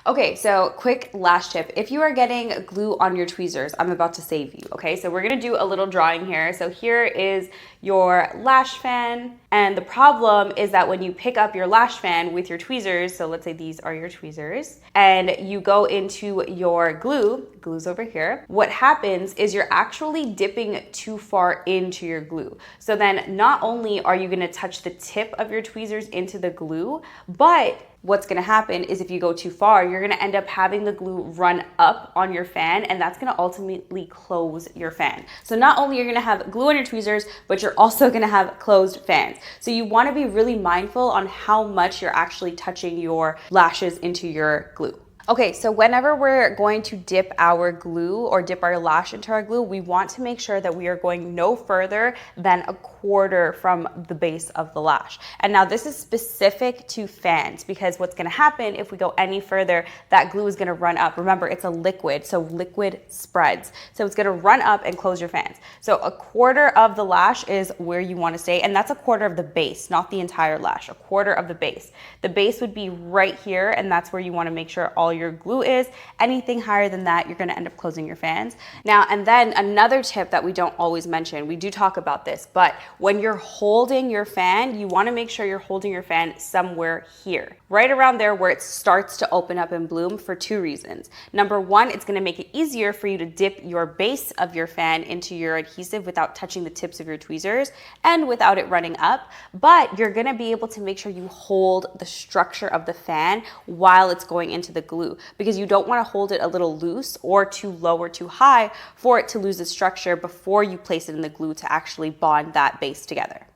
Okay, so quick lash tip. If you are getting glue on your tweezers, I'm about to save you, okay? So we're gonna do a little drawing here. So here is your lash fan, and the problem is that when you pick up your lash fan with your tweezers, so let's say these are your tweezers, and you go into your glue's over here, what happens is you're actually dipping too far into your glue. So then not only are you gonna touch the tip of your tweezers into the glue, but what's gonna happen is if you go too far, you're gonna end up having the glue run up on your fan, and that's gonna ultimately close your fan. So not only you're gonna have glue on your tweezers, but you're also gonna have closed fans. So you wanna be really mindful on how much you're actually touching your lashes into your glue. Okay, so whenever we're going to dip our glue or dip our lash into our glue, we want to make sure that we are going no further than a quarter from the base of the lash. And now this is specific to fans, because what's gonna happen if we go any further, that glue is gonna run up. Remember, it's a liquid, so liquid spreads. So it's gonna run up and close your fans. So a quarter of the lash is where you wanna stay, and that's a quarter of the base, not the entire lash, a quarter of the base. The base would be right here, and that's where you wanna make sure all your glue is. Anything higher than that, you're gonna end up closing your fans. Now, and then another tip that we don't always mention, we do talk about this, but when you're holding your fan, you wanna make sure you're holding your fan somewhere here, right around there where it starts to open up and bloom, for two reasons. Number one, it's gonna make it easier for you to dip your base of your fan into your adhesive without touching the tips of your tweezers and without it running up, but you're gonna be able to make sure you hold the structure of the fan while it's going into the glue, because you don't wanna hold it a little loose or too low or too high for it to lose its structure before you place it in the glue to actually bond that base together.